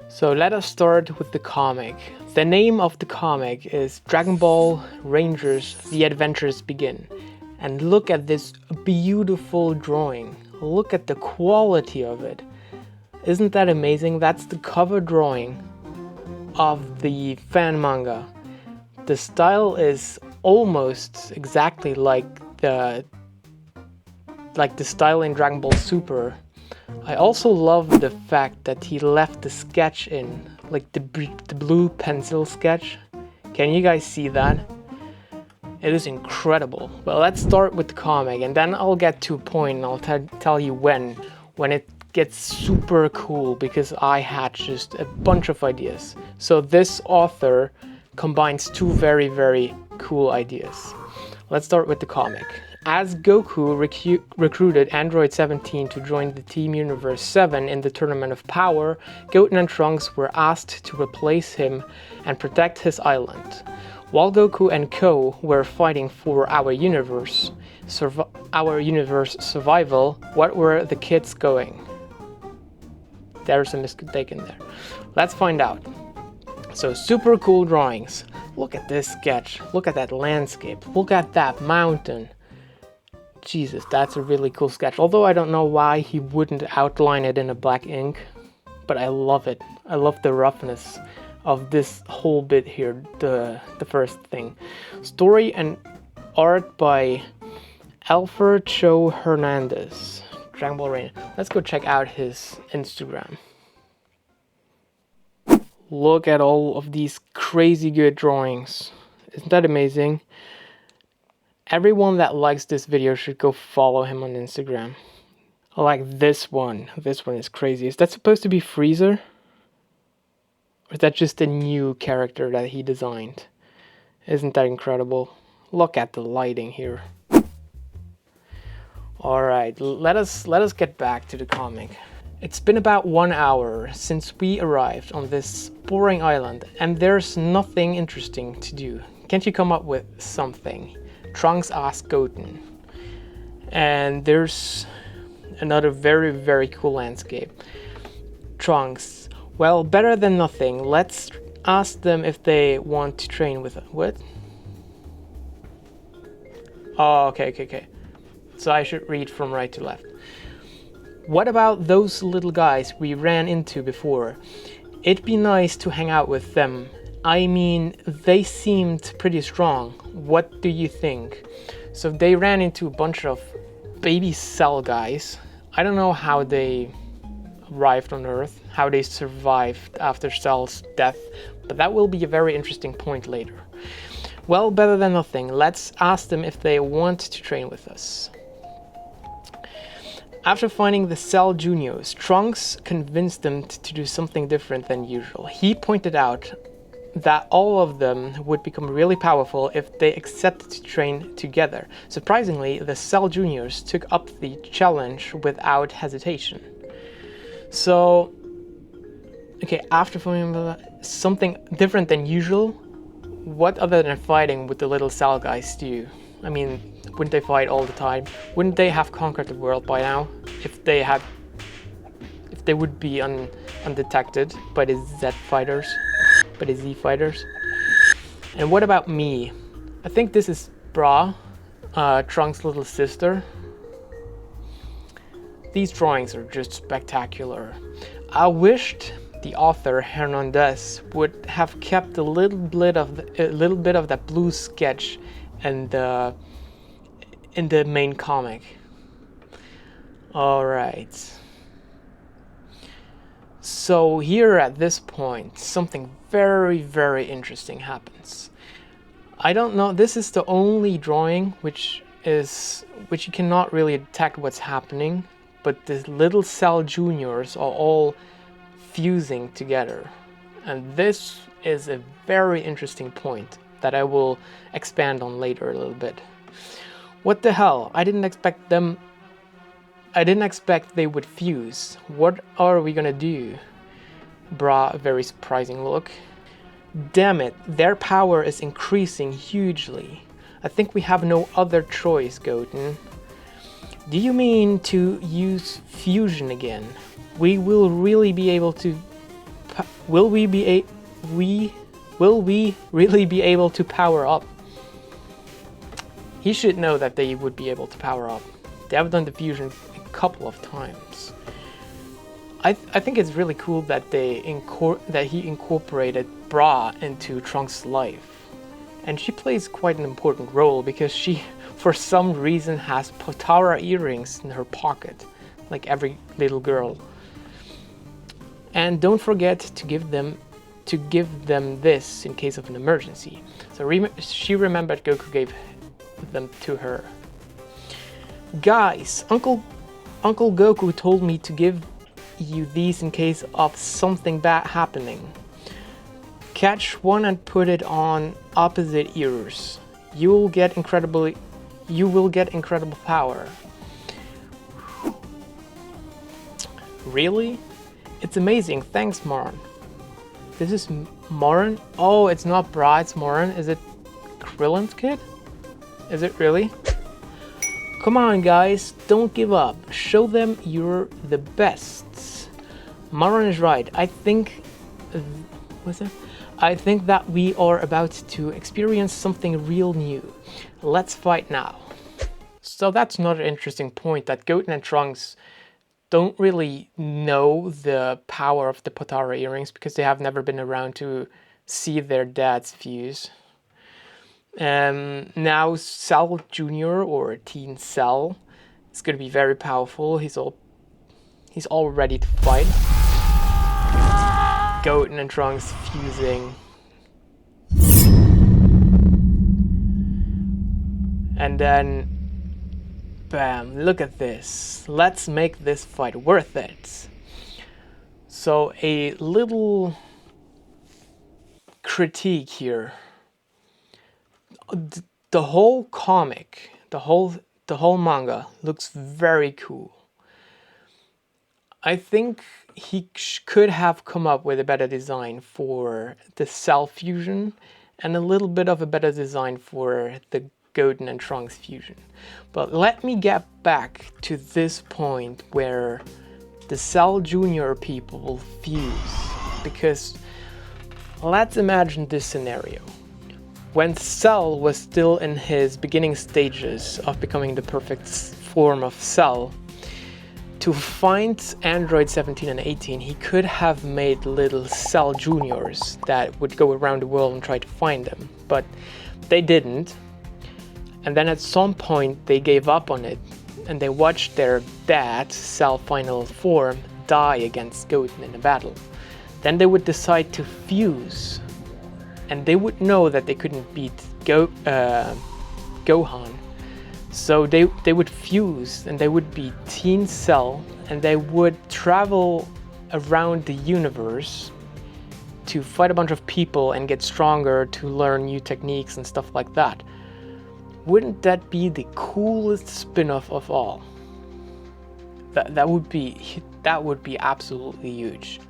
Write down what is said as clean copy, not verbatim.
So let us start with the comic. The name of the comic is Dragon Ball Rangers: The Adventures Begin. And look at this beautiful drawing. Look at the quality of it. Isn't that amazing? That's the cover drawing of the fan manga. The style is almost exactly like the style in Dragon Ball Super. I also love the fact that he left the sketch in, like the blue pencil sketch. Can you guys see that? It is incredible. Well, let's start with the comic, and then I'll get to a point and I'll tell you when it gets super cool, because I had just a bunch of ideas. So this author combines two very, very cool ideas. Let's start with the comic. As Goku recruited Android 17 to join the Team Universe 7 in the Tournament of Power, Goten and Trunks were asked to replace him and protect his island. While Goku and Co. were fighting for our universe survival, what were the kids going? There's a mistake in there. Let's find out. So super cool drawings. Look at this sketch. Look at that landscape. Look at that mountain. Jesus, that's a really cool sketch. Although I don't know why he wouldn't outline it in a black ink, but I love it. I love the roughness of this whole bit here, the first thing. Story and art by Alfred Cho Hernandez. Dragon Ball Rain. Let's go check out his Instagram. Look at all of these crazy good drawings. Isn't that amazing? Everyone that likes this video should go follow him on Instagram. I like this one. This one is crazy. Is that supposed to be Freezer? Or is that just a new character that he designed? Isn't that incredible? Look at the lighting here. Alright, let us get back to the comic. It's been about 1 hour since we arrived on this boring island, and there's nothing interesting to do. Can't you come up with something? Trunks asked Goten. And there's another very, very cool landscape. Trunks, well, better than nothing. Let's ask them if they want to train with us. What? Oh, okay. So I should read from right to left. What about those little guys we ran into before? It'd be nice to hang out with them. I mean, they seemed pretty strong. What do you think? So they ran into a bunch of baby Cell guys. I don't know how they arrived on Earth, how they survived after Cell's death, but that will be a very interesting point later. Well, better than nothing. Let's ask them if they want to train with us. After finding the Cell Juniors, Trunks convinced them to do something different than usual. He pointed out that all of them would become really powerful if they accepted to train together. Surprisingly, the Cell Juniors took up the challenge without hesitation. So, okay, after finding something different than usual, what other than fighting would the little Cell guys do? I mean, wouldn't they fight all the time? Wouldn't they have conquered the world by now? If they would be undetected by the Z fighters? By the Z fighters? And what about me? I think this is Bra, Trunks' little sister. These drawings are just spectacular. I wished the author Hernandez would have kept a little bit of that blue sketch and in the main comic. All right. So here at this point, something very, very interesting happens. I don't know, this is the only drawing which you cannot really detect what's happening, but the little Cell Juniors are all fusing together. And this is a very interesting point that I will expand on later a little bit. What the hell? I didn't expect they would fuse. What are we gonna do? Bra, a very surprising look. Damn it, their power is increasing hugely. I think we have no other choice, Goten. Do you mean to use fusion again? We will really be able to... Will we really be able to power up? He should know that they would be able to power up. They have done the fusion a couple of times. I think it's really cool that he incorporated Bra into Trunks' life. And she plays quite an important role because she, for some reason, has Potara earrings in her pocket, like every little girl. And don't forget to give them this in case of an emergency. So she remembered Goku gave them to her. Guys, Uncle Goku told me to give you these in case of something bad happening. Catch one and put it on opposite ears. You will get incredible power. Really? It's amazing. Thanks, Moran. This is Moran? Oh, it's not Bra, it's Moran. Is it Krillin's kid? Is it really? Come on, guys, don't give up. Show them you're the best. Moran is right. I think that we are about to experience something real new. Let's fight now. So that's another interesting point, that Goten and Trunks don't really know the power of the Potara earrings because they have never been around to see their dads fuse. Now Cell Jr. or Teen Cell is going to be very powerful. He's all ready to fight. Goten and Trunks fusing. And then, bam, look at this. Let's make this fight worth it. So a little critique here. The whole comic, the whole manga looks very cool. I think he could have come up with a better design for the Cell fusion and a little bit of a better design for the Goten and Trunks fusion. But let me get back to this point where the Cell Jr. people will fuse, because let's imagine this scenario. When Cell was still in his beginning stages of becoming the perfect form of Cell, to find Android 17 and 18, he could have made little Cell Juniors that would go around the world and try to find them, but they didn't. And then at some point they gave up on it, and they watched their dad, Cell Final Form, die against Goten in a battle. Then they would decide to fuse, and they would know that they couldn't beat Gohan. So they would fuse, and they would be Teen Cell, and they would travel around the universe to fight a bunch of people and get stronger, to learn new techniques and stuff like that. Wouldn't that be the coolest spin-off of all? That would be absolutely huge.